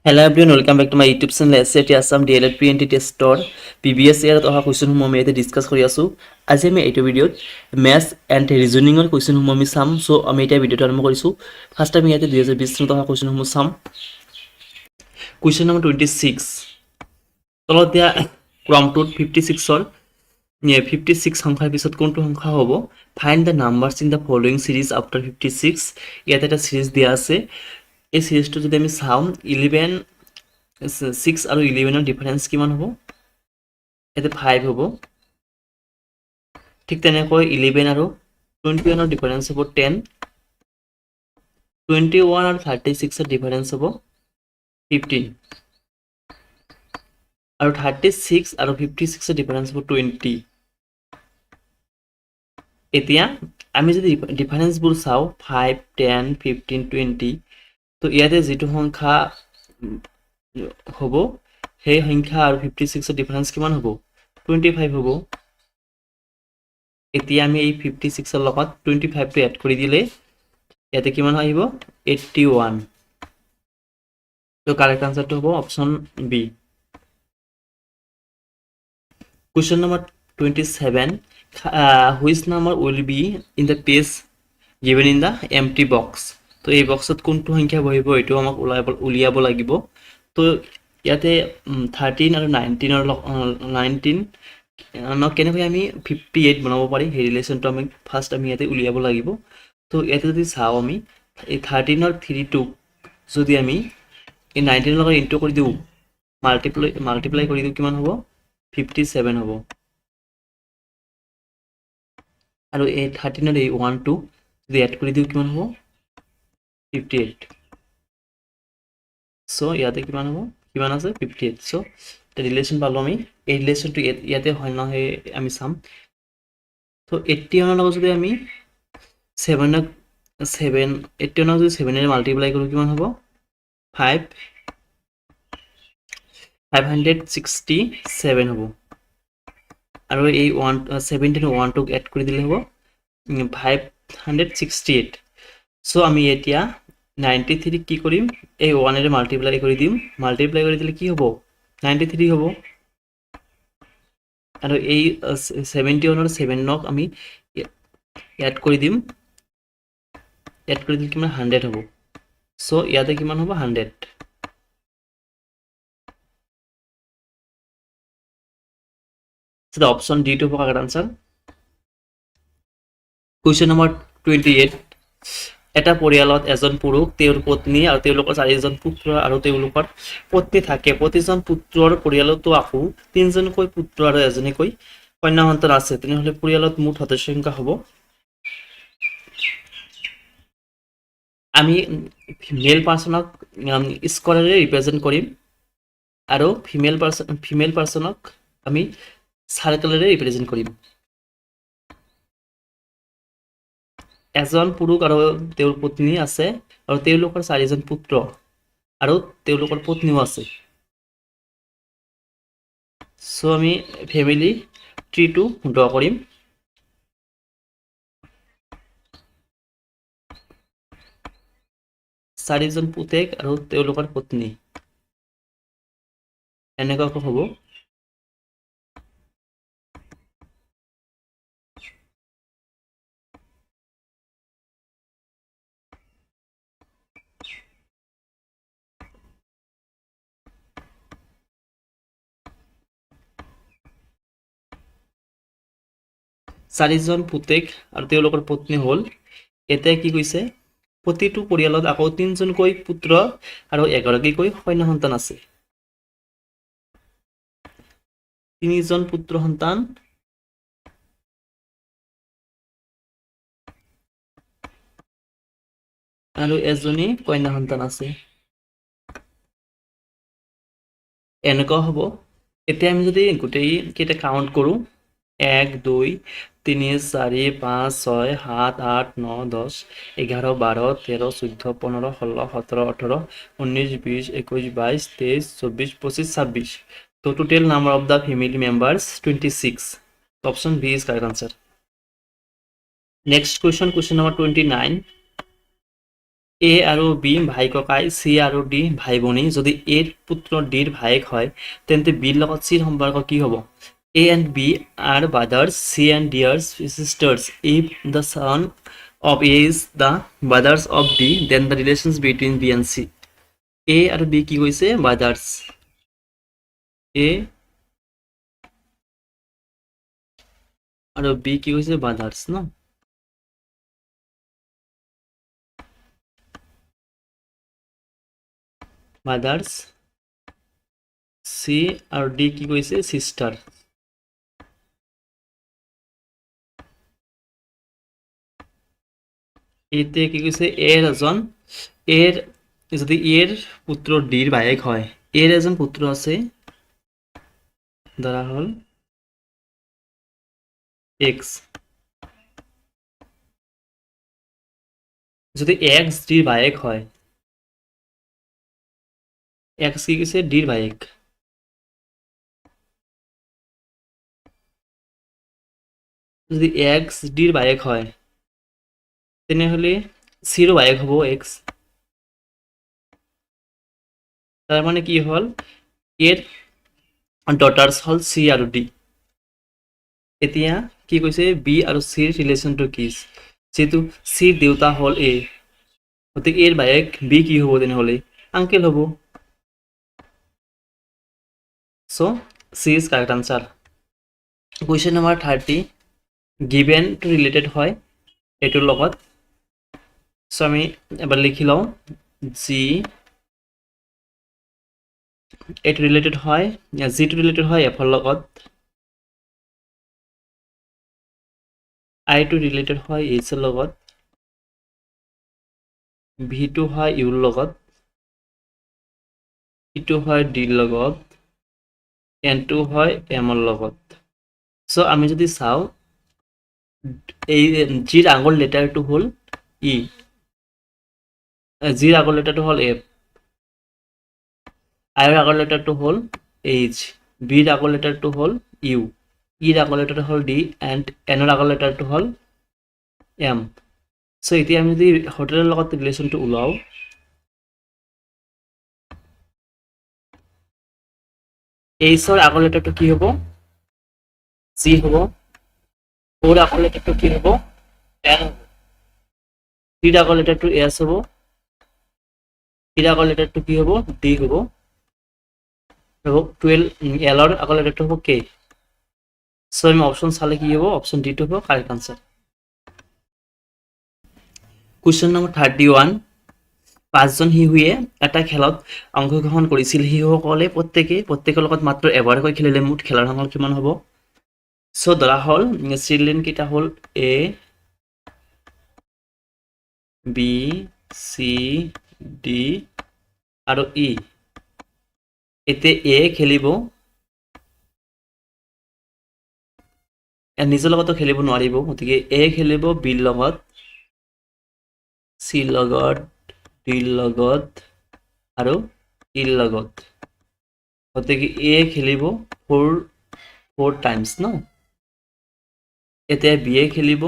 Hello everyone, welcome back to my YouTube channel SAT Assam DLED PNT Testor PBS ইয়াত অহা কুৱেশ্যনসমূহ আমি ইয়াতে discuss কৰি আছোঁ। আজি আমি এইটো ভিডিঅ'ত মেথছ এণ্ড ৰিজনিঙৰ কুৱেশ্যনসমূহ আমি চাম। চ' আমি এতিয়া ভিডিঅ'টো আৰম্ভ কৰিছোঁ। ফাৰ্ষ্ট আমি ইয়াতে 2020 চনত অহা কুৱেশ্যনসমূহ চাম। কুৱেশ্যন নম্বৰ 26 তলত দিয়া ক্ৰমটোত 56ৰ 56 সংখ্যাৰ পিছত কোনটো সংখ্যা হ'ব? Find the numbers in the following series after 56। ইয়াতে এটা সিৰিজ দিয়া আছে। এই সিৰিজটো যদি আমি চাওঁ 11 6 আৰু 11ৰ ডিফাৰেন্স কিমান হ'ব? ইয়াতে 5 হ'ব। ঠিক তেনেকৈ 11 আৰু 21ৰ ডিফাৰেন্স হ'ব 10, 21 আৰু 36ৰ ডিফাৰেন্স হ'ব 15, আৰু 36 আৰু 56ৰ ডিফাৰেন্স হ'ব 20। এতিয়া আমি যদি ডিফাৰেন্সবোৰ চাওঁ 5, 10, 15, 20, তো ইয়াতে যিটো সংখ্যা হ'ব সেই সংখ্যা আৰু 56ৰ ডিফাৰেন্স কিমান হ'ব? 25 হ'ব। এতিয়া আমি এই 56ৰ লগত 25টো এড কৰি দিলে ইয়াতে কিমান আহিব? 81। তো কাৰেক্ট আনসাৰটো হ'ব option B. Question number 27. Which number will be in the page given in the empty box? তো এই বক্সত কোনটো সংখ্যা বহিব এইটো আমাক উলিয়াব লাগিব। তো ইয়াতে 13 আৰু 19 কেনেকৈ আমি 58 বনাব পাৰি সেই ৰিলেশ্যনটো আমি ফাৰ্ষ্ট আমি ইয়াতে উলিয়াব লাগিব। তো ইয়াতে যদি চাওঁ আমি এই 13ৰ 3টো যদি আমি এই 19ৰ লগত ইনটু কৰি দিওঁ মাল্টিপ্লাই কৰি দিওঁ কিমান হ'ব? 57 হ'ব। আৰু এই 13ৰ এই 1টো যদি এড কৰি দিওঁ কিমান হ'ব? 58। চ' ইয়াতে কিমান হ'ব? কিমান আছে? 58। চ' এটা ৰিলেশ্যন পালোঁ আমি। এই ৰিলেশ্যনটো ইয়াতে হয় নহয় আমি চাম। তো 81ৰ লগত যদি আমি 81ৰ যদি 7ৰে মাল্টিপ্লাই কৰোঁ কিমান হ'ব? 567 হ'ব। আৰু এই 17 1টোক এড কৰি দিলে হ'ব 568। চ' আমি এতিয়া 93 কি কৰিম? এই 1ৰে মাল্টিপ্লাই কৰি দিম। মাল্টিপ্লাই কৰি দিলে কি হ'ব? 93 হ'ব। আৰু এই 71ৰ 7ক আমি এড কৰি দিম। এড কৰি দিলে কিমান? 100 হ'ব। চ' ইয়াতে কিমান হ'ব? 100। So the option D to correct answer. Question number 28. এটা পৰিয়ালত এজন পুৰুষ, তেওঁৰ পত্নী আৰু তেওঁলোকৰ 4জন পুত্ৰ আৰু তেওঁলোকৰ পত্নী থাকে। প্ৰতিজন পুত্ৰৰ পৰিয়ালতো আকৌ 3জনকৈ পুত্ৰ আৰু এজনীকৈ কন্যা সন্তান আছে। তেনেহ'লে পৰিয়ালত মুঠ সদস্য সংখ্যা হ'ব। আমি মেল পাৰ্চনক স্কোৱাৰেৰে ৰিপ্ৰেজেণ্ট কৰিম আৰু ফিমেল পাৰ্চনক আমি সাৰ্কেলেৰে ৰিপ্ৰেজেণ্ট কৰিম। এজন পুৰুষ আৰু তেওঁৰ পত্নী আছে আৰু তেওঁলোকৰ 4জন পুত্ৰ আৰু তেওঁলোকৰ পত্নীও আছে। চ' আমি ফেমিলি ট্ৰিটো ড্ৰ কৰিম। 4জন পুতেক আৰু তেওঁলোকৰ পত্নী এনেকুৱাকৈ হ'ব। চাৰিজন পুতেক আৰু তেওঁলোকৰ পত্নী হ'ল। এতিয়া কি কৈছে? প্ৰতিটো পৰিয়ালত আকৌ 3জনকৈ পুত্ৰ আৰু এগৰাকীকৈ কন্যা সন্তান আছে। 3জন পুত্ৰ সন্তান আৰু এজনী কন্যা সন্তান আছে। এনেকুৱা হ'ব। এতিয়া আমি যদি গোটেই কেইটা কাউণ্ট কৰোঁ 1 2 3 4 5 6 7 8 9 10 11 12 13 14 15 16 17 18 19 20 21 22 23 24 25 26। So total number of the family members 26. Option B is correct answer. Next question, question number 29. এ আৰু বি ভাই ককাই, চি আৰু ডি ভাই ভনী। যদি এৰ পুত্ৰ ডিৰ ভায়েক হয় তেন্তে বিৰ লগত চিৰ সম্পৰ্ক কি হ'ব? A and B are brothers, C and D are sisters. If the son of A is the brothers of D, then the relations between B and C. A আৰু B কি কৈছে? brothers. A আৰু B কি কৈছে? brothers ন? brothers. C আৰু D কি কৈছে? sister. এতে কি কৈছে? এৰ এজন এৰ যদি এর পুত্র ডির ভায়েক হয়, এর এজন পুত্র আছে ধরা হল এক্স। যদি এক্স ডির ভায়েক হয়, এক্স কি কৈছে? ডির ভায়েক। যদি এক্স ডির ভায়েক হয় তেনেহলে সিরও ভায়েক হব এক্স। তার মানে কি হল? এর ডটার্স হল সি আৰু ডি। এতিয়া কি কৈছে? বি আৰু চিৰ ৰিলেশ্যনটো কি? যেহেতু চিৰ দেউতা হল এ, গতিকে এর ভায়েক বি কি হব তেনেহলে? আঙ্কেল হব। So C is correct answer. Question number 30 given to related হয় এইটোৰ লগত। সো আমি এবাৰ লিখি লওঁ জি এইটো ৰিলেটেড হয়, জিটো ৰিলেটেড হয় এফৰ লগত, আইটো ৰিলেটেড হয় এইচৰ লগত, ভিটো হয় ইউৰ লগত, ইটো হয় ডিৰ লগত, এনটো হয় এমৰ লগত। সো আমি যদি চাওঁ এই জিৰ আগৰ লেটাৰটো হ'ল ই, জিৰ আগৰ লেটাৰটো হ'ল এফ, আইৰ আগৰ লেটাৰটো হ'ল এইচ, বিৰ আগৰ লেটাৰটো হ'ল ইউ, ইৰ আগৰ লেটাৰটো হ'ল ডি, এণ্ড এনৰ আগৰ লেটাৰটো হ'ল এম। সো এতিয়া আমি যদি হোটেলৰ লগত ৰিলেশ্যনটো ওলাওঁ, এইচৰ আগৰ লেটাৰটো কি হ'ব? জি হ'ব। ওৰ আগৰ লেটাৰটো কি হ'ব? এন হ'ব। ডিৰ আগৰ লেটাৰটো এছ হ'ব। ডিৰ আগৰ লেটাৰটো কি হ'ব? ডি হ'ব। আৰু 12 এলৰ আগৰ লেটাৰটো হ'ব কে। সো আমি অপশন চালে কি হ'ব? অপশন ডিটো হ'ব কারেক্ট আনসার। কুৱেশ্যন নম্বৰ 31 পাঁচজন শিশুৱে এটা খেলত অংশগ্ৰহণ কৰিছিল। শিশুসকলে প্ৰত্যেকৰ লগত মাত্ৰ এবাৰকৈ খেলিলে মুঠ খেলাৰ সংখ্যা কিমান হ'ব? সো ধৰা হ'ল চিলড্ৰেন কেইটা হ'ল এ বি চি ডি আৰু ই। এতিয়া এ খেলিব, নিজৰ লগতো খেলিব নোৱাৰিব, গতিকে এ খেলিব বিৰ লগত, চিৰ লগত, ডিৰ লগত আৰু ইৰ লগত, গতিকে এ খেলিব ফ'ৰ টাইমছ ন। এতিয়া বি এ খেলিব,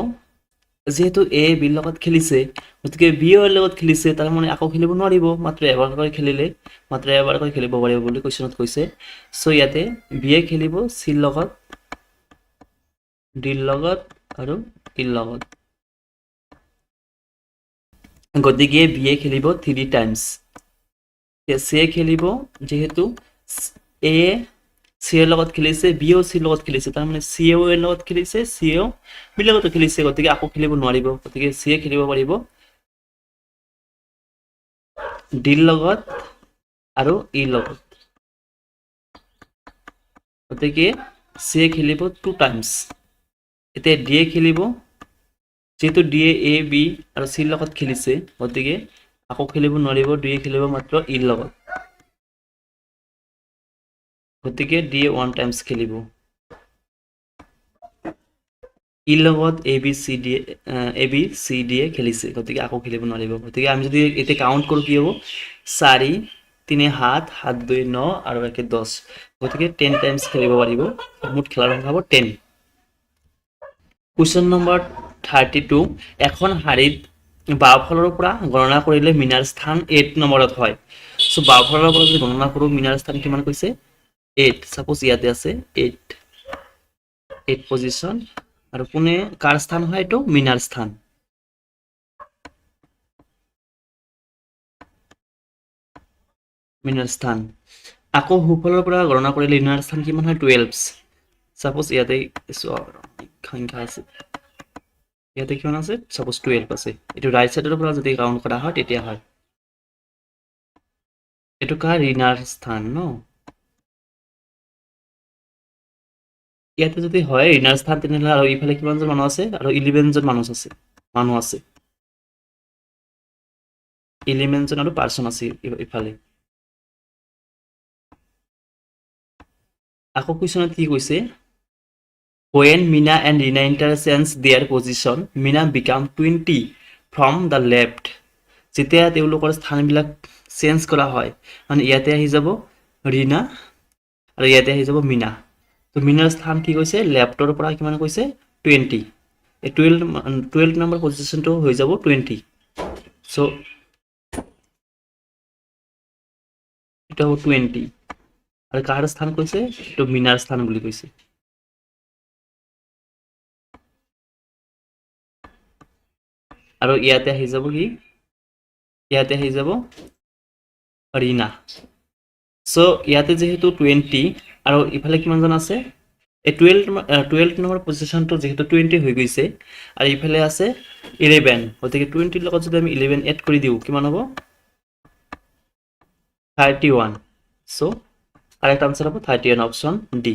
যেহেতু এ বিৰ লগত খেলিছে গতিকে বি এৰ লগত খেলিছে, তাৰ মানে আকৌ খেলিব নোৱাৰিব, মাত্ৰ এবাৰকৈ খেলিলে মাত্ৰ এবাৰকৈ খেলিব পাৰিব বুলি কুৱেশ্যনত কৈছে। সো ইয়াতে বি এ খেলিব চিৰ লগত, ডিৰ লগত আৰু ইৰ লগত, গতিকে বি এ খেলিব 3 টাইমছ। চি এ খেলিব, যেহেতু এ চি এৰ লগত খেলিছে, বিও চিৰ লগত খেলিছে, তাৰমানে চি এও এৰ লগত খেলিছে, চি এও বিৰ লগতো খেলিছে, গতিকে আকৌ খেলিব নোৱাৰিব, গতিকে চি এ খেলিব পাৰিব ডিৰ লগত আৰু ইৰ লগত, গতিকে চি এ খেলিব 2 টাইমছ। এতিয়া ডি এ খেলিব, যেহেতু ডি এ বি আৰু চিৰ লগত খেলিছে গতিকে আকৌ খেলিব নোৱাৰিব, ডি এ খেলিব মাত্ৰ ইৰ লগত, গতিকে ডি এ 1 টাইমছ খেলিব। ইৰ লগত A B C D A খেলিছে, গতিকে আকৌ খেলিব নোৱাৰিব, গতিকে আমি যদি এতিয়া কাউণ্ট কৰোঁ কি হ'ব? 4 3 7 7 2 9 আৰু 1 10, গতিকে 10 টাইমছ খেলিব পাৰিব, মুঠ খেলাৰ সংখ্যা হ'ব 10। কুৱেশ্যন নম্বৰ 32 এখন শাৰীত বাওঁফালৰ পৰা গণনা কৰিলে মিনাৰ স্থান 8 নম্বৰত হয়। চ' বাওঁফালৰ পৰা যদি গণনা কৰোঁ মিনাৰ স্থান কিমান কৈছে 8, সাপোজ ইয়াতে আছে 8 পজিশন আৰু কোনে কাৰ স্থান হয় এইটো মিনাৰ স্থান। মিনাৰ স্থান আকৌ সোঁফালৰ পৰা গণনা কৰিলে মিনাৰ স্থান কিমান হয় 12। সাপোজ ইয়াতে সংখ্যা আছে ইয়াতে কিমান আছে সাপোজ 12 আছে। এইটো ৰাইট সাইডৰ পৰা যদি কাউন্ট কৰা হয় তেতিয়া হয় এইটো কাৰ ঋণাৰ স্থান ন। ইয়াতে যদি হয় ঋণাৰ স্থান তেনেহ'লে আৰু ইফালে কিমানজন মানুহ আছে আৰু 11 জন মানুহ আছে 11 জন আৰু পাৰ্চন আছে ইফালে। আকৌ কুৱেশ্যনত কি কৈছে when Mina and Rina interchange their position Mina become 20 from the left। যেতিয়া তেওঁলোকৰ স্থানবিলাক চেঞ্জ কৰা হয় মানে ইয়াতে আহি যাব ৰীনা আৰু ইয়াতে আহি যাব মিনা। তো মিনাৰ স্থান কি কৈছে লেফ্টৰ পৰা কিমান কৈছে 20 এই 12 নম্বৰ পজিশ্যনটো হৈ যাব 20। চ' এটা হ'ব 20 আৰু কাৰ স্থান কৈছে এইটো মিনাৰ স্থান বুলি কৈছে। আৰু ইয়াতে আহি যাব কি ইয়াতে আহি যাব ৰীনা। চ' ইয়াতে যেহেতু 20 আৰু ইফালে কিমানজন আছে এই 12 নম্বৰ পজিশ্যনটো যেহেতু 20 হৈ গৈছে আৰু ইফালে আছে 11 গতিকে 20ৰ লগত যদি আমি 11 এড কৰি দিওঁ কিমান হ'ব 31। চ' কাৰেক্ট আনসাৰ হ'ব 31 option D.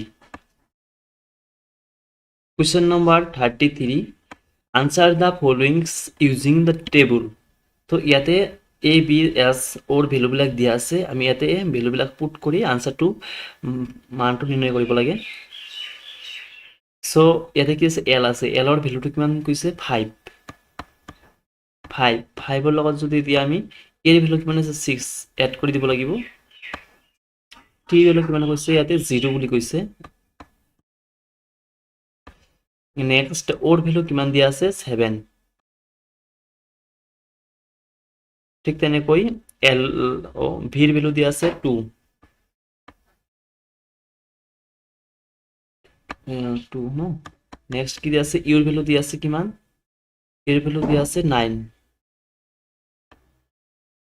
Question number 33 answer the followings using the table. তো ইয়াতে এ বি এছ অ'ৰ ভেলুবিলাক দিয়া আছে আমি ইয়াতে ভেলুবিলাক পুট কৰি আনসাৰটো মানটো নিৰ্ণয় কৰিব লাগে। চ' ইয়াতে কি আছে এল আছে এলৰ ভেলুটো কিমান কৈছে 5 ৰ লগত যদি এতিয়া আমি এৰ ভেলু কিমান আছে 6 এড কৰি দিব লাগিব। টি ভেলু কিমান কৈছে ইয়াতে 0 বুলি কৈছে। নেক্সট অ'ৰ ভেলু কিমান দিয়া আছে 7। ঠিক তেনেকৈ এল ভিৰ ভেলু দিয়া আছে 2 ন। নেক্সট কি দিয়া আছে ইউৰ ভেলু দিয়া আছে কিমান ইউৰ ভেলু দিয়া আছে 9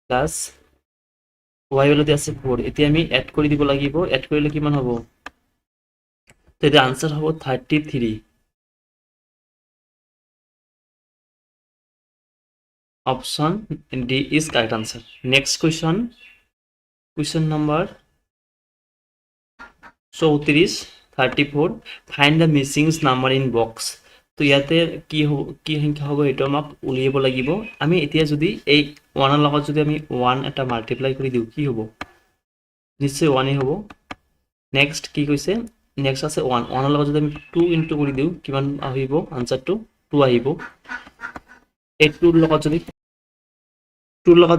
প্লাছ ওয়াই ভেলু দিয়া আছে 4। এতিয়া আমি এড কৰি দিব লাগিব এড কৰিলে কিমান হ'ব তেতিয়া আনসাৰ হ'ব 33। Option D is correct answer. Next question number 34 find the missing number in box. তো ইয়াতে কি সংখ্যা হ'ব এইটো আমাক উলিয়াব লাগিব। আমি এতিয়া যদি এই 1ৰ লগত যদি আমি 1 এটা মাল্টিপ্লাই কৰি দিওঁ কি হ'ব নিশ্চয় 1 হ'ব। নেক্সট কি কৈছে নেক্সট আছে 1ৰ লগত যদি আমি 2 ইনটু কৰি দিওঁ কিমান আহিব আনসাৰটো 2 আহিব। এই 2ৰ লগত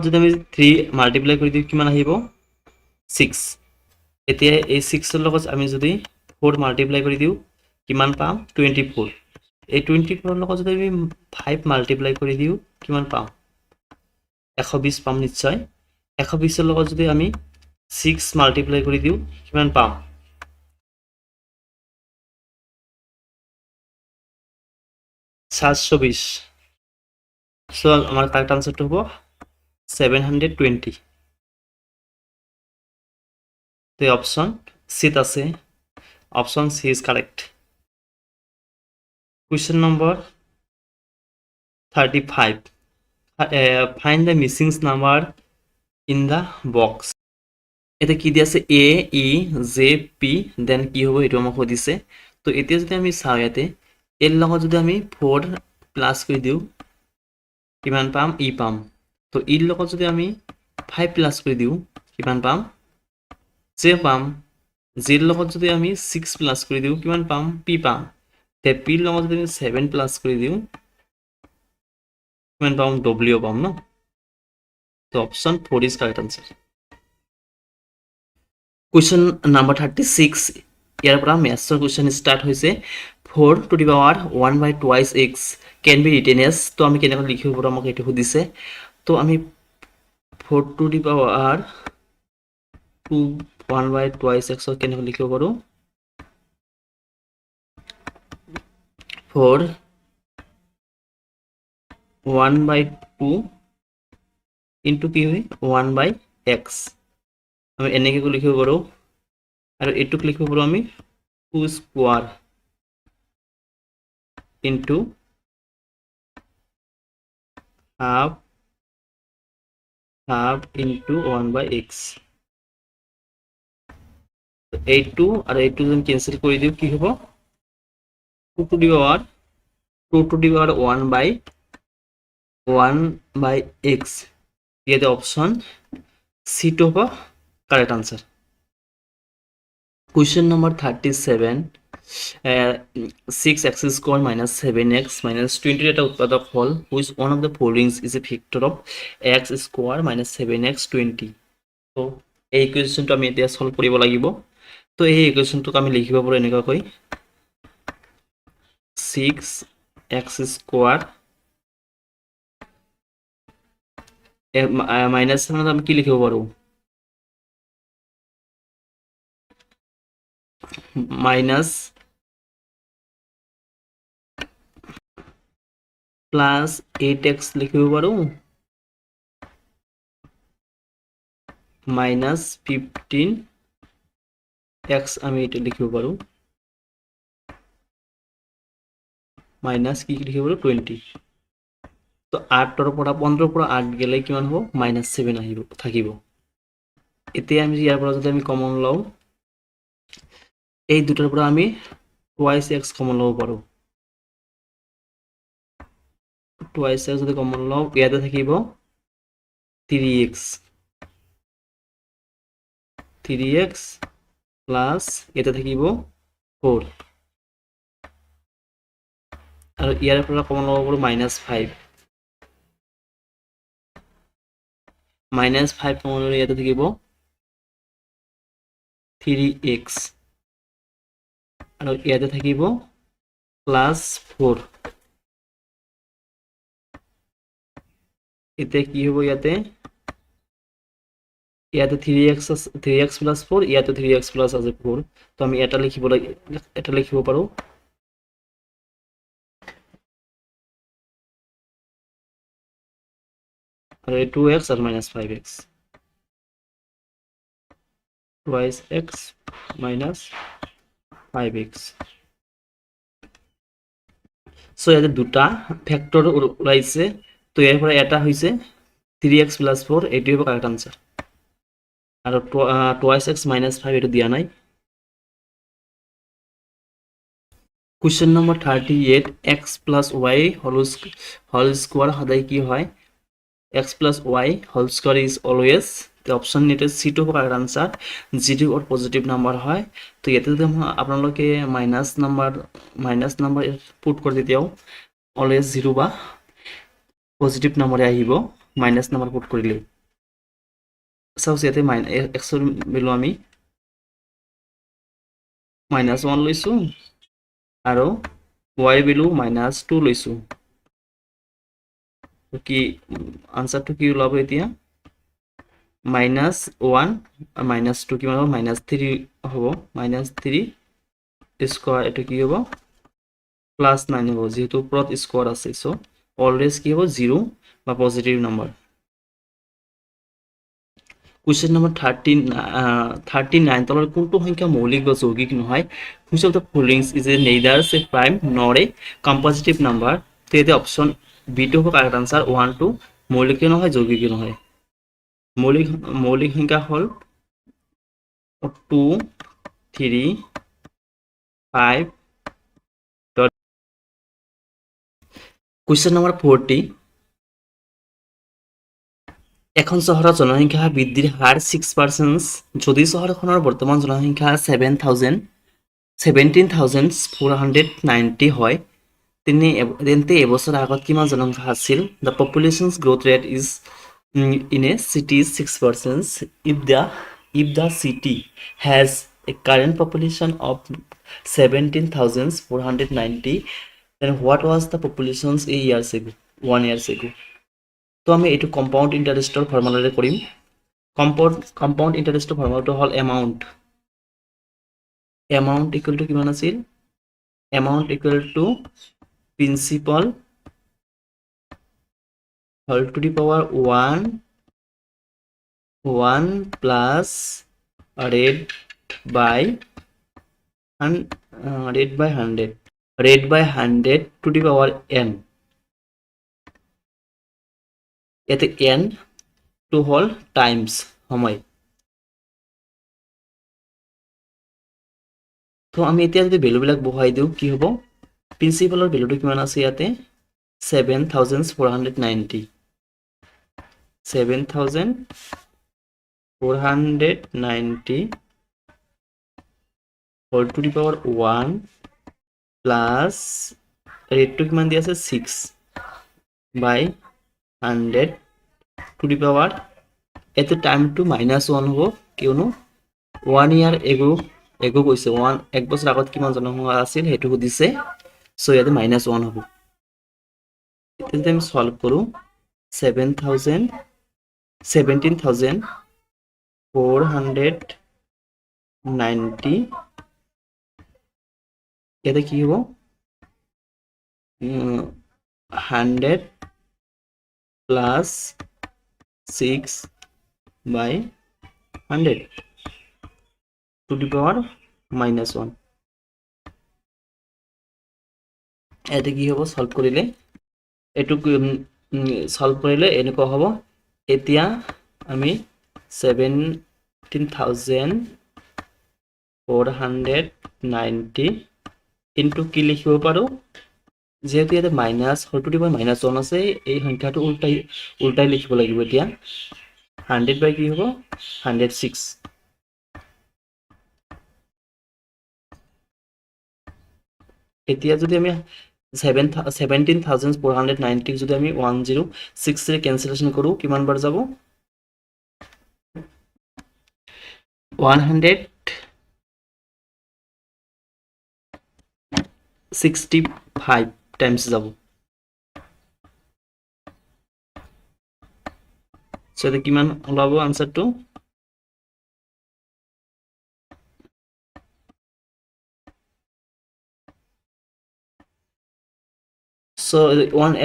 যদি আমি 3 মাল্টিপ্লাই কৰি দিওঁ কিমান আহিব 6। এতিয়া এই 6ৰ লগত আমি যদি 4 মাল্টিপ্লাই কৰি দিওঁ কিমান পাম 24। এই 24ৰ লগত যদি আমি 5 মাল্টিপ্লাই কৰি দিওঁ কিমান পাম 120 পাম নিশ্চয়। 120ৰ লগত যদি আমি 6 মাল্টিপ্লাই কৰি দিওঁ কিমান পাম 720। সো আমাৰ কারেক্ট আনসারটা হ'ব 720। তো অপশন সি আছে option C is correct. Question number 35 find the missing number in the box. এতিয়া কি দি আছে A E J P then কি হ'ব এইটো আমাক সুধিছে। তো এতিয়া যদি আমি চাওঁ ইয়াতে এৰ লগত যদি আমি 4 প্লাছ কৰি দিওঁ কিমান পাম ই পাম। তো ইৰ লগত যদি আমি 5 প্লাছ কৰি দিওঁ কিমান পাম জে পাম। জিৰ লগত যদি আমি 6 প্লাছ কৰি দিওঁ কিমান পাম পি পাম। তে পিৰ লগত যদি আমি 7 প্লাছ কৰি দিওঁ কিমান পাম ডব্লিউ পাম ন। তো option 4 is correct answer. Question number 36 ইয়াৰ পৰা মেথছৰ কুৱেশ্যন ষ্টাৰ্ট হৈছে 4 to the power 1 by twice x can be written as, তো আমি কেনেকৈ লিখিব পাৰোঁ আমাক এইটো সুধিছে। তো আমি 4 to the power 2 1 by twice x কেনেকৈ লিখিব পাৰোঁ, 4 1 by 2 into কি হয় 1 by x আমি এনেকৈ লিখিব পাৰোঁ। আৰু এইটোক লিখিব পাৰোঁ আমি 2 square into half into 1 by x। এইটো আৰু এইটো যদি কেনসেল কৰি দিওঁ কি হ'ব, 2 to the power 1 by x। ইয়াতে অপশন সি টো হ'ব correct answer. Question number 37, 6x square minus 7x minus 20 এটা উৎপাদক হল, which one of the following is a factor of x square minus 7x 20। তো এই ইকুৱেশ্যনটো আমি এতিয়া সলভ কৰিব লাগিব। তো এই ইকুৱেশ্যনটোক আমি লিখিব পাৰোঁ এনেকুৱাকৈ 6x square মাইনাস আমি কি লিখিব পাৰোঁ, মাইনাস প্লাস 8x লিখিব পাৰোঁ মাইনাস 15x আমি এটা লিখিব পাৰোঁ মাইনাস কি লিখিব পাৰোঁ 20। তো 8ৰ পৰা 15ৰ পৰা 8 গেলে কিমান হ'ব -7 আহিব থাকিব। এতিয়া আমি ইয়াৰ পৰা যদি আমি কমন লওঁ, এই দুটাৰ পৰা আমি twice x কমন ল'ব পাৰোঁ। twice x যদি কমন লওঁ ইয়াতে থাকিব 3x প্লাস এটা থাকিব 4 আৰু ইয়াৰ পৰা কমন ল'ব পাৰোঁ -5 কমন ল'লে ইয়াতে থাকিব 3x আৰু ইয়াতে থাকিব +4। এতিয়া কি হ'ব, ইয়াতে 3x plus 4 ইয়াতে 3x plus আছে 4। তো আমি এটা লিখিব পাৰোঁ আৰু 2x আৰু -5x, twice x minus 5x। So ইয়াতে দুটা ফ্যাক্টৰ ওলাইছে, তো ইয়াৰ পৰা এটা হৈছে 3x plus 4, এইটো হ'ব কাৰেক্ট আনসাৰ। আৰু twice x minus 5 এইটো দিয়া নাই। Question number 38, x plus y whole square সদায় কি হয়, x plus y whole square is always, the option নেটে সি টো হ'ব কারেক্ট আনসার, যিটো ওর পজিটিভ নাম্বার হয়। তো ইয়াতে যদি আপোনালোকে মাইনাস নাম্বার পুট কৰি তেতিয়াও অলৱেজ 0 বা পজিটিভ নাম্বাৰে আহিব মাইনাস নাম্বাৰ পুট কৰিলে। চাওক ইয়াতে এক্সৰ ভেলু আমি -1 লৈছোঁ আৰু y ভেলু -2 লৈছোঁ। কি আনসারটো কি ওলাব এতিয়া, -1 -2 কিমান হ'ব, -3 হ'ব, -3 স্কোয়ার এইটো কি হ'ব +9 হ'ব, যেহেতু ওপৰত স্কোয়াৰ আছে। সো অলৱেজ কি হ'ব 0 বা পজিটিভ নাম্বাৰ। Question number 39, তলৰ কোনটো সংখ্যা মৌলিক বা যৌগিক নহয়, which of the following is neither a prime nor a compositive number। তো এতে অপশন বি টো হ'ব কারেক্ট আনসার, 1 2 মৌলিক নহয় যৌগিক নহয়। মৌলিক সংখ্যা হল 2 3 5। Question number 40, এখন চহৰৰ জনসংখ্যা বৃদ্ধিৰ হাৰ 6%, যদি চহৰখনৰ বৰ্তমান জনসংখ্যা 17,490 হয়, তেন্তে এবছৰ আগত কিমান জনসংখ্যা আছিল। The population's growth rate is in a city is 6%, if the city has a current population of 17,490, then what was the populations a years ago, 1 years ago? তো আমি এইটো কম্পাউণ্ড ইণ্টাৰেষ্টৰ ফৰ্মুলাৰে কৰিম। কম্পাউণ্ড ইণ্টাৰেষ্টৰ ফৰ্মুলাটো হ'ল এমাউণ্ট ইকুৱেল টু কিমান আছিল? Amount equal to principal whole to the power 1 plus rate by 100 to the power n। ইয়াতে n to হ'ল times সময়। তো আমি এতিয়া যদি ভেলুবিলাক বহাই দিওঁ কি হ'ব? প্ৰিন্সিপালৰ ভেলুটো কিমান আছে ইয়াতে? 7,490 whole to the power 1 plus ৰেটটো কিমান দি আছে? 6 বাই 100 টু দি পাৱাৰ, এইটো টাইমটো -1 হ'ব, কিয়নো 1 year এগো কৈছে, 1 বছৰ আগত কিমান জনসংখ্যা আছিল সেইটো সুধিছে, চ' ইয়াতে -1 হ'ব। এতিয়া আমি সলভ কৰোঁ 17,490, ইয়াতে কি হ'ব? 100 plus 6 by 100 to the power -1। ইয়াতে কি হ'ব? সলভ কৰিলে এইটো সলভ কৰিলে এনেকুৱা হ'ব। এতিয়া আমি 17,490 ইনটু কি লিখিব পাৰোঁ? যেহেতু ইয়াতে minus whole to the power -1 আছে, এই সংখ্যাটো উল্টাই লিখিব লাগিব। এতিয়া 100 বাই কি হ'ব? 106। এতিয়া যদি আমি 17,490 যদি আমি 106 কেনচেলেশ্যন কৰোঁ, কিমান বাৰ যাব? 165 টাইমছ যাব। চ' এতিয়া কিমান ওলাব আনচাৰটো? চ'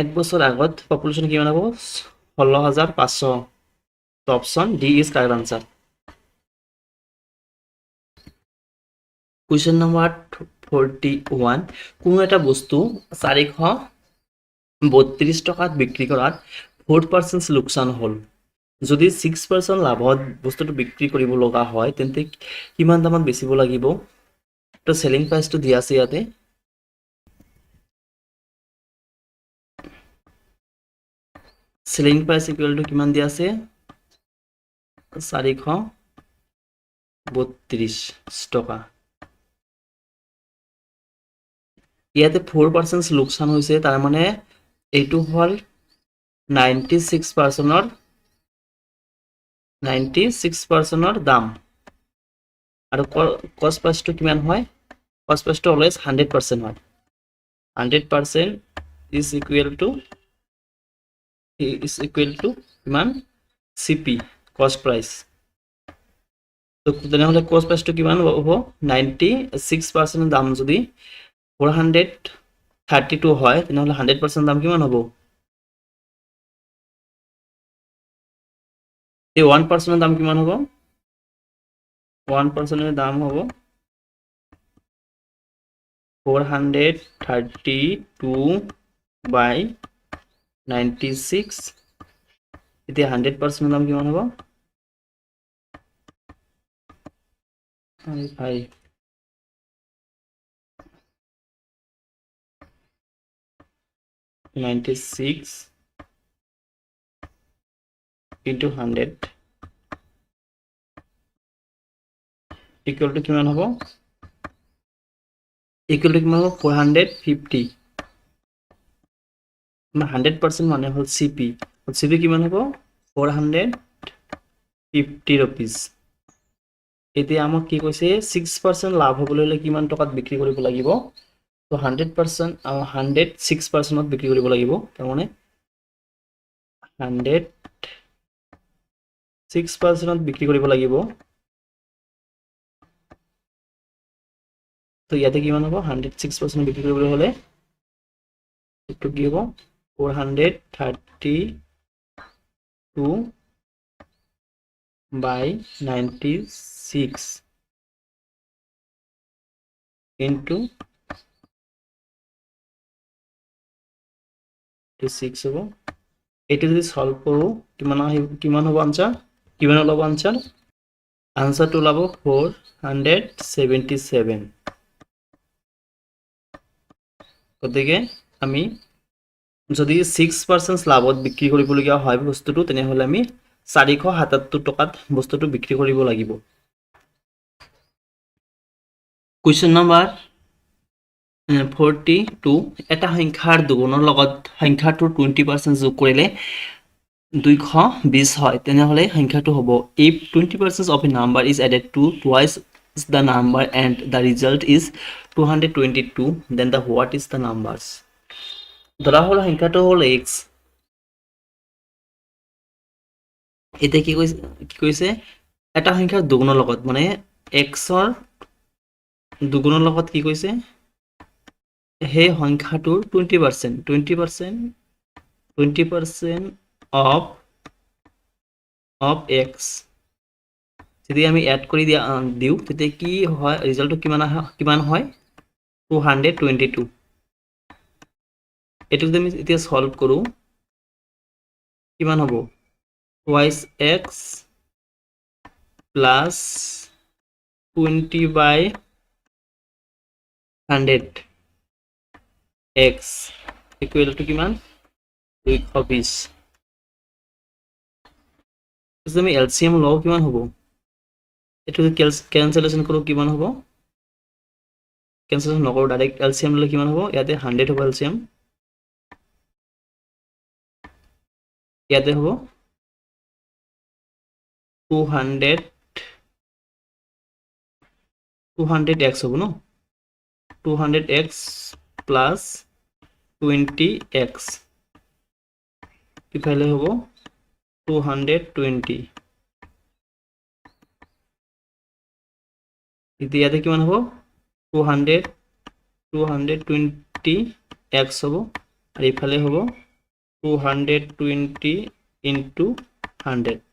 1 বছৰ আগত পপুলেশ্যন কিমান হ'ব? 16,500। তো option D is correct answer. Question number 41, কোনো এটা বস্তু 432 টকাত বিক্ৰী কৰাত 4% লোকচান হ'ল। যদি 6% লাভত বস্তুটো বিক্ৰী কৰিব লগা হয়, তেন্তে কিমান দামত বেচিব লাগিব? তো চেলিং প্ৰাইচটো দিয়া আছে ইয়াতে। চেলিং প্ৰাইচ ইকুৱেল টু কিমান দিয়া আছে? 432 টকা। ইয়াতে 4% লোকচান হৈছে, তাৰ মানে এইটো হ'ল 96%ৰ দাম। আৰু কষ্ট প্ৰাইচটো কিমান হয়? কষ্ট প্ৰাইচটো অলৱেজ 100% হয়। 100% ইজ ইকুৱেল টু কিমান? CP, কষ্ট প্ৰাইচ। তো তেনেহ'লে কষ্ট প্ৰাইচটো কিমান হ'ব? 96% দাম যদি 432 হয়, তেনেহ'লে 100% দাম কিমান হ'ব? এই 1%ৰ দাম কিমান হ'ব? 1%ৰ দাম হ'ব 432 বাই 96। এতিয়া 100%ৰ দাম কিমান হ'ব? 96 into 100 ইকুৱেল টু কিমান হ'ব? ইকুৱেল টু কিমান হ'ব? 450। 100% মানে হ'ল CP। CP কিমান হ'ব? 450 rupees। এতিয়া আমাক কি কৈছে 6% লাভ হ'বলৈ হ'লে কিমান টকাত বিক্ৰী কৰিব লাগিব তো 100% 106%ত বিক্ৰী কৰিব লাগিব তাৰমানে 106%ত বিক্ৰী কৰিব লাগিব তো ইয়াতে কিমান হ'ব 106% বিক্ৰী কৰিবলৈ হ'লে এইটো কি হ'ব 432 by 96 into 6 হ'ব এইটো যদি সলভ কৰোঁ কিমান হ'ব আনসাৰ কিমান ওলাব আনসাৰ আনসাৰটো ওলাব 477 গতিকে আমি যদি 6% লাভত বিক্ৰী কৰিবলগীয়া হয় বস্তুটো তেনেহ'লে আমি 477 টকাত বস্তুটো বিক্ৰী কৰিব লাগিব কুৱেশ্যন নম্বৰ 42 এটা সংখ্যাৰ দুগুণৰ লগত সংখ্যাটোৰ 20% যোগ কৰিলে 220 হয় তেনেহ'লে সংখ্যাটো হ'ব if 20% of a number is added to twice the number and the result is 222 then the what is the numbers ধৰা হ'ল সংখ্যাটো হ'ল x এতিয়া কি কৈছে এটা সংখ্যাৰ দুগুণৰ লগত মানে x ৰ দুগুণৰ লগত কি কৈছে সেই সংখ্যাটোৰ 20% of x যদি আমি এড কৰি দিওঁ তেতিয়া কি হয় ৰিজাল্টটো কিমান হয় 222 এটো যদি আমি এতিয়া সলভ কৰো কিমান হ'ব twice x plus 20 by 100 x equal to কিমান 220 যদি আমি এলসিএম লও কিমান হ'ব এটো ক্যান্সেলেশন কৰো কিমান হ'ব ক্যান্সেলেশন নকৰো ডাইরেক্ট এলসিএম ললে কিমান হ'ব ইয়াতে 100 হ'ব এলসিএম ইয়াতে হ'ব 200x হ'ব ন 200x plus 20x ইফালে হ'ব 220 ইয়াতে কিমান হ'ব 220x হ'ব আৰু ইফালে হ'ব 220 into 100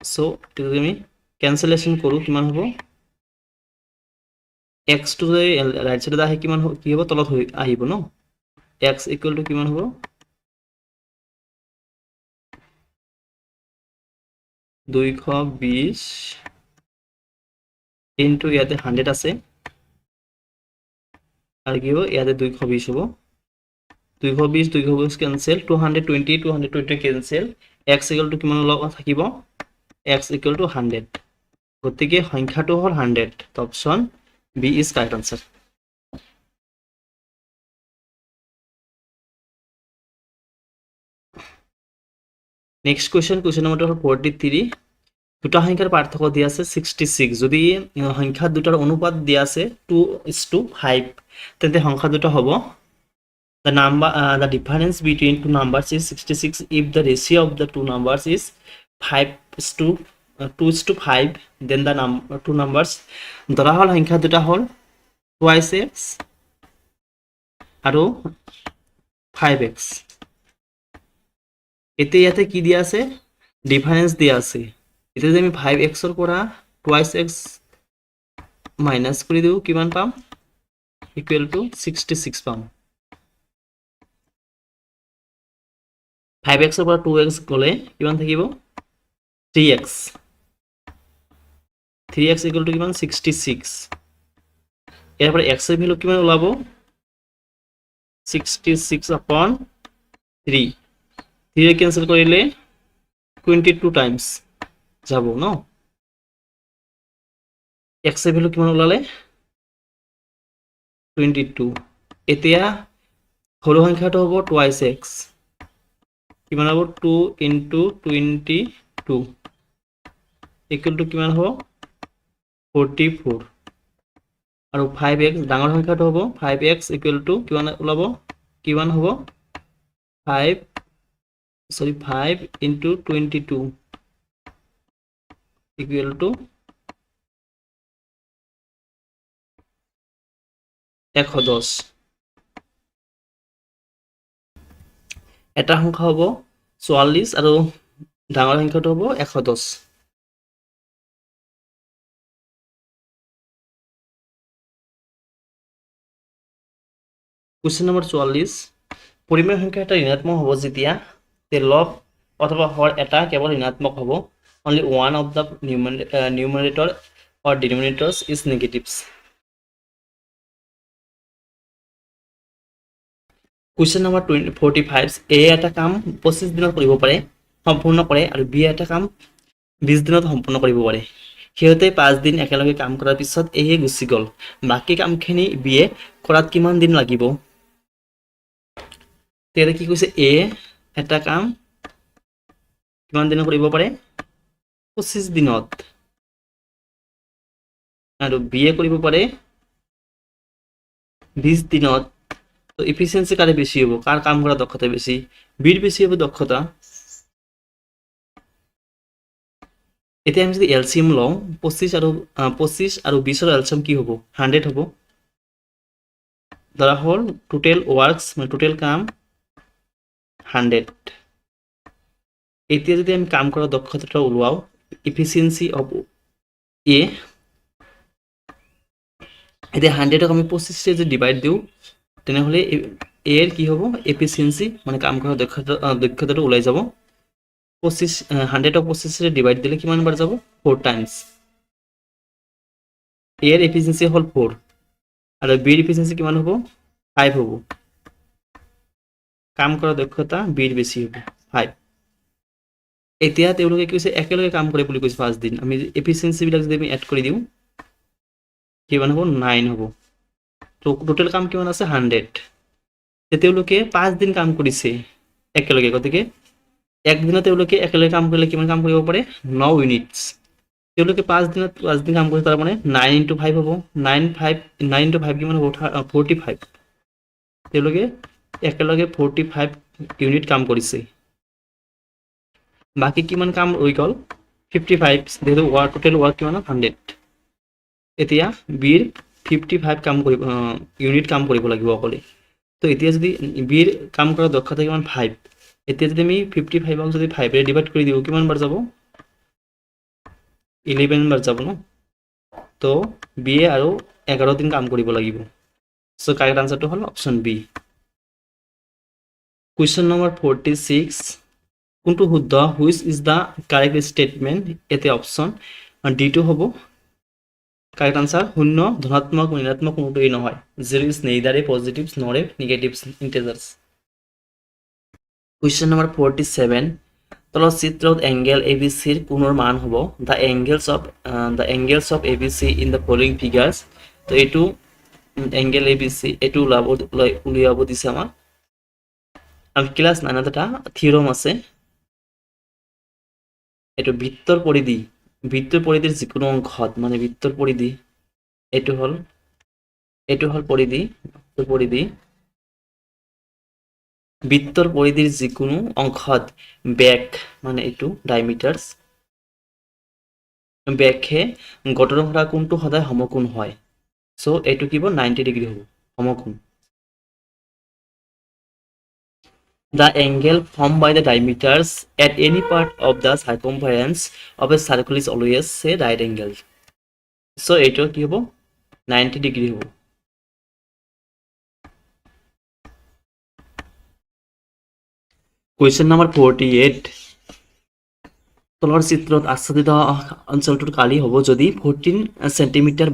so যদি আমি ক্যান্সেলেশন কৰো কিমান হ'ব x to the right side আহে কিমান কি হ'ব তলত আহিব ন x equal to কিমান হ'ব 220 into ইয়াতে 100 আছে আর কি হবে ইয়াতে 220 হ'ব 220 cancel 220 cancel x equal to কিমান থাকিব x equal to 100 গতিকে সংখ্যাটো হ'ল 100 তো option B is correct answer next question number 43 দুটা সংখ্যার পার্থক্য দিয়া আছে 66 যদি সংখ্যা দুটার অনুপাত দিয়া আছে 2:5 তেন্তে সংখ্যা দুটা হ'ব the difference between two numbers is 66 if the ratio of the two numbers is 2:5 then the two numbers ধরা হল সংখ্যা দুটা হল 2x আৰু 5x ইয়াতে কি দিয়া আছে ডিফাৰেন্স দিয়া আছে এটা যদি আমি 5x এৰ পৰা 2x মাইনাস কৰি দিও কিমান পাম ইকুয়াল টু 66 পাম 5x এৰ পৰা 2x গলে কিমান থাকিব 3x equal to কিমান 66 এৰ পৰা x এৰ ভ্যালু কিমান ওলাব 66 upon 3 3 ক্যান্সেল কৰিলে 22 টাইমস যাব ন x এর ভ্যালু কিমান ওলালে 22 এতিয়া হলো সংখ্যাটো হ'ব 2x কিমান হ'ব 2 into 22 ইকুৱেল টু কিমান হ'ব 44 আৰু 5x ডাঙৰ সংখ্যাটো হ'ব 5x ইকুৱেল টু কিমান ওলাব কিমান হ'ব 5 into 22 ইকুৱেল টু 110 এটা সংখ্যা হ'ব 44 আৰু ডাঙৰ সংখ্যাটো হ'ব 110 কুৱেশ্যন নম্বৰ 44 পৰিমেয় সংখ্যা এটা ঋণাত্মক হ'ব যেতিয়া the log অথবা হৰ এটা কেৱল ঋণাত্মক হ'ব only one of the numerator or denominators is negatives question number 45 এ এটা কাম 25 দিনত কৰিব পাৰে সম্পূৰ্ণ কৰে আৰু বি এটা কাম 20 দিনত সম্পূৰ্ণ কৰিব পাৰে সিহঁতে 5 দিন একেলগে কাম কৰাৰ পিছত এয়ে গুচি গ'ল বাকি কামখিনি বিয়ে কৰাত কিমান দিন লাগিব তেৰে কি কৈছে এ এটা কাম কিমান দিনত কৰিব পাৰে 25 দিনত আৰু বিয়ে কৰিব পাৰে 20 দিনত তো এফিসিয়েন্সি কারে বেশি হবো কার কাম করা দক্ষতা বেশি বির বেশি হবে দক্ষতা এতিয়া আমি যদি এলসিএম লওঁ 25 আৰু 20 ৰ এলসিএম কি হ'ব 100 হ'ব ধৰা হ'ল টোটাল ওয়াৰ্কস মানে টোটাল কাম 100 এতিয়া যদি আমি কাম কৰা দক্ষতাটা ওলাও এফিসিয়েন্সি অফ এ এতিয়া 100 ক আমি 25 ৰে যদি ডিভাইড দিও তেনেহলে এৰ কি হ'ব এফিসিয়েন্সি মানে কাম কৰা দক্ষতাটো ওলাই যাব 25 100 ক 25 ৰে ডিভাইড দিলে কিমান বাৰ যাব 4 টাইমস এৰ এফিসিয়েন্সি হল 4 আৰু বিৰ এফিসিয়েন্সি কিমান হ'ব 5 হ'ব কাম কৰা দক্ষতা বিৰ বেছি হ'ব 5 এতিয়া তেওঁলোকে কি কৈছে একেলগে কাম কৰে বুলি কৈছে 5 দিন আমি এফিসিয়েন্সি বিলাক যদি আমি এড কৰি দিও কিমান হ'ব 9 হ'ব তো টোটাল কাম কিমান আছে 100 তেওঁলোকে 5 দিন কাম কৰিছে একেলগে গতিকে এক দিনত তেওঁলোকে একেলগে কাম কৰিলে কিমান কাম কৰিব পাৰে 9 ইউনিটস তেওঁলোকে 5 দিন কাম কৰিছে তাৰ মানে 9 * 5 হ'ব 9 * 5 কিমান হ'ব 45 তেওঁলোকে একেলগে 45 ইউনিট কাম কৰিছে বাকি কিমান কাম ৰৈ গ'ল 55 যেহেতু টোটাল ওয়াৰ্ক কিমান 100 এতিয়া বিৰ 55 কাম কৰিব ইউনিট কাম কৰিব লাগিব অকলে তো এতিয়া যদি বিৰ কাম কৰা দক্ষতা কিমান 5 এতিয়া যদি আমি 55 ক যদি 5 ৰে ডিভাইড কৰি দিও কিমান বাৰ যাব 11 বাৰ যাব ন তো বি আৰু 11 দিন কাম কৰিব লাগিব সো কাৰেক্ট আনসাৰটো হল অপশন বি কুৱেশ্যন নম্বৰ 46 কোনটো শুদ্ধ which is the correct statement এতে অপশন ডি2 হ'ব কারেক্ট আনসার শূন্য ধনাত্মক ঋণাত্মক কোনোটোই নহয় zero is neither a positives nor a negatives integers question number 47 তলৰ চিত্ৰত এংগেল ABC ৰ কোণৰ মান হ'ব the angles of ABC in the following figures তো এটো এংগেল ABC এটো উলিয়াব দিছে আমাক আমি ক্লাস 9 এটা থিওরাম আছে এটো বৃত্তৰ পৰিধিৰ যিকোনো অংশত মানে বৃত্তৰ পৰিধি এটো হল পৰিধি বৃত্তৰ পৰিধিৰ যিকোনো অংশত ব্যাক মানে এটো ডায়ামিটাৰস ব্যাকে গঠন কৰা কোণটো সদায় সমকোণ হয় সো এটো কিব 90 ডিগ্ৰী হ'ব সমকোণ The angle formed by the diameters at any part of the circumference of a circle is always a right angle. So, eto ki hobo 90 degree hobo. Question number 48. তলৰ চিত্ৰত আচ্ছাদিত অঞ্চলটোৰ কালি হ'ব যদি 14 সেন্টিমিটাৰ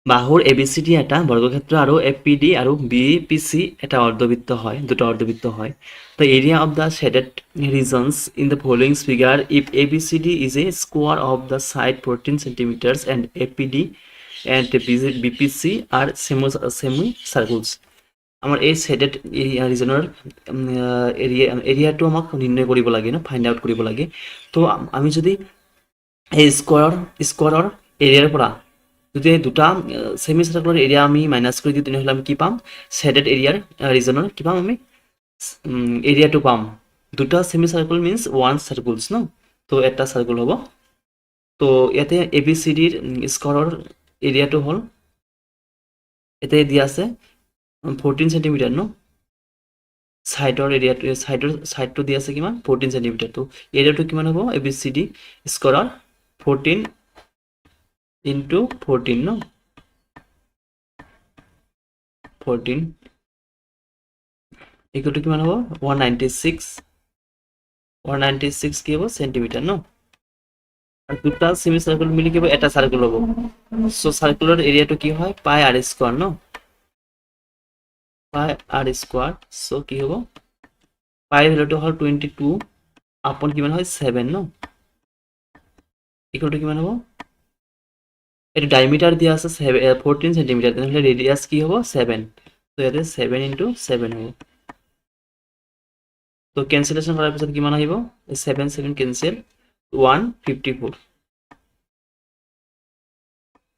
বাহুৰ ABCD এটা বৰ্গক্ষেত্ৰ আৰু FPD আৰু BPC এটা অৰ্ধবৃত্ত হয় দুটা অৰ্ধবৃত্ত হয় the area of the shaded regions in the following figure if ABCD is a square of the side 14 centimeters and FPD and BPC are semicircles আমাৰ এই shaded regionৰ এৰিয়াটো আমাক নিৰ্ণয় কৰিব লাগে ন ফাইন্ড আউট কৰিব লাগে তো আমি যদি এই স্কোয়াৰৰ এৰিয়াৰ পৰা যদি দুটা সেমি সার্কুলার এরিয়া আমি মাইনাস করে দিই তেনেহলে আমি কি পাম শেডেড এরিয়ার রিজনের কি পাম আমি এরিয়াটো পাম দুটা সেমি সার্কুল মিন্স ওয়ান সার্কুলস ন তো এটা সার্কুল হ'ব তো ইয়াতে এ বি চি ডিৰ স্কোয়াৰৰ এৰিয়াটো হ'ল ইয়াতে দিয়া আছে 14 সেন্টিমিটাৰ ন সাইডৰ এৰিয়াটো সাইডটো দিয়া আছে কিমান 14 সেন্টিমিটাৰ তো এৰিয়াটো কিমান হ'ব A B C D স্কোয়াৰৰ 14 into 14 no 14 equal to কিমান হ'ব 196 কি হ'ব সেন্টিমিটার no আর দুটা সেমি সার্কেল মিলি কি হ'ব এটা সার্কেল হ'ব সো সার্কুলার এরিয়াটো কি হয় পাই আর স্কয়ার no পাই আর স্কয়ার সো কি হ'ব পাই ভ্যালুটো হ'ল 22 আপন কিমান হয় 7 no equal to কিমান হ'ব এটা ডায়ামিটার দিয়া আছে 14 সেন্টিমিটার তাহলে রেডিয়াস কি হবে 7 তো ইয়াতে 7 into 7 হবে তো ক্যান্সেলেশন করার পিছত কিমান আহিব 7 7 ক্যান্সেল 154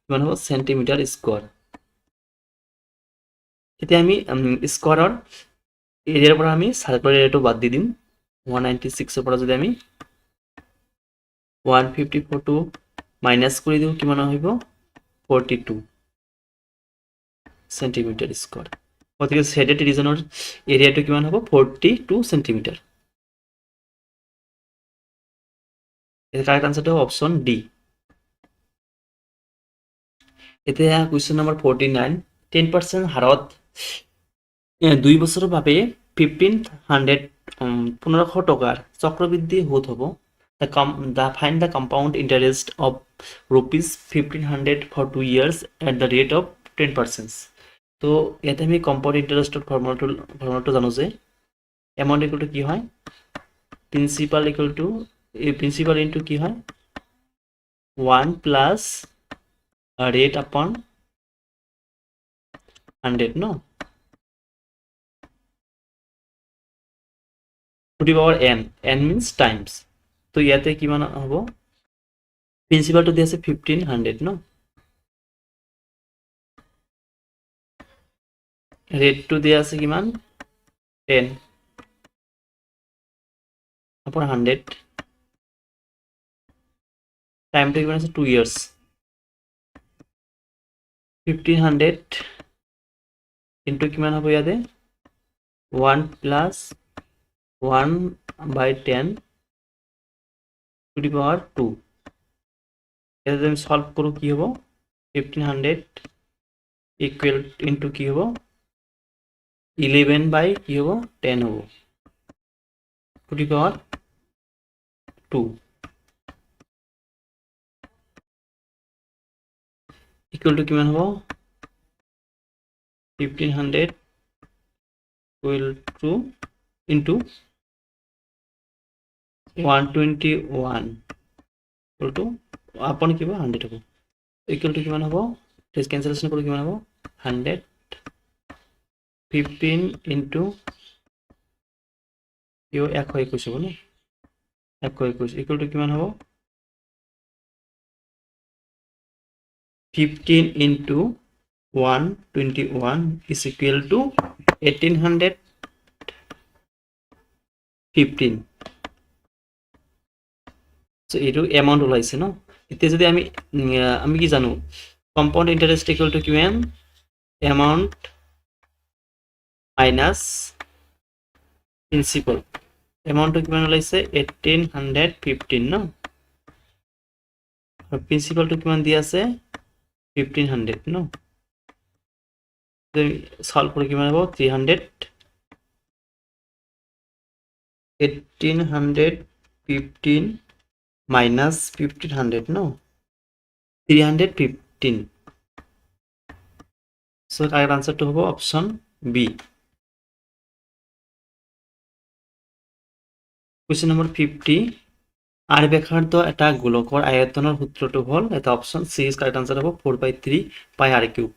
কিমান হ'ব সেন্টিমিটার স্কয়ার এতিয়া আমি স্কয়াৰৰ এৰিয়াৰ পৰা আমি সাৰ্কুলাৰ এৰিয়াটো বাদ দি দিম 196 ৰ পৰা যদি আমি 154 টো মাইনাস কৰি দিও কিমান আহিব 42 সেন্টিমিটাৰ স্কয়াৰ গতিকে শেডেড ৰিজনৰ এৰিয়াটো কিমান হ'ব 42 সেন্টিমিটাৰ এৰ কাৰেক্ট আনসাৰটা হবে অপশন ডি এতিয়া কোৱেশ্চন নম্বৰ 49 10% হাৰত 2 বছৰৰ বাবে 1500 টকাৰ চক্ৰবৃদ্ধি সুদ হ'ব find the compound interest of rupees 1500 for 2 years at the rate of 10%. তো ইয়াতে আমি কম্পাউন্ড ইন্টাৰেস্টৰ ফৰ্মুলাটো জানো যে এমাউন্ট ইকুয়াল টু কি হয় principal equal to principal into কি হয় 1 প্লাস রেট আপন 100 no to the power n means times তো ইয়াতে কিমান হ'ব প্রিন্সিপালটো দি আছে 1500 no রেটটো দিয়া আছে কিমান 10 upon 100 টাইমটো কিমান আছে 2 years 1500 into কিমান হ'ব ইয়াতে 1 plus 1 by 10 to the power 2 এটা যদি আমি সলভ কৰো কি হ'ব 1500 equal into কি হ'ব 11 by কি হ'ব 10 হ'ব to the power 2 equal to কিমান হ'ব 1500 equal to into 121 equal to আপন কি হ'ব 100 হ'ব equal to কিমান হ'ব টেস্ট ক্যান্সেলেশন কৰি কিমান হ'ব 100 15 into ইও 121 হ'ব ন 121 equal to কিমান হ'ব 15 into 121 is equal to 1815 so এইটো এমাউন্ট ওলাইছে ন এতিয়া যদি আমি কি জানো কম্পাউন্ড ইন্টারেস্ট ইকুয়াল টু কিমান এমাউন্ট মাইনাস প্রিন্সিপাল এমাউন্টটো কিমান ওলাইছে 1815 ন আৰু প্রিন্সিপালটো কিমান দি আছে 1500 no solve করে কিমান হ'ব 300 1815 minus 1500 no 315 so correct answer to হ'ব option B question number 50 আর ব্যাসার্ধ এটা গোলকৰ আয়তনৰ সূত্ৰটো হ'ল এটা option C is correct answer হ'ব 4/3 পাই r কিউব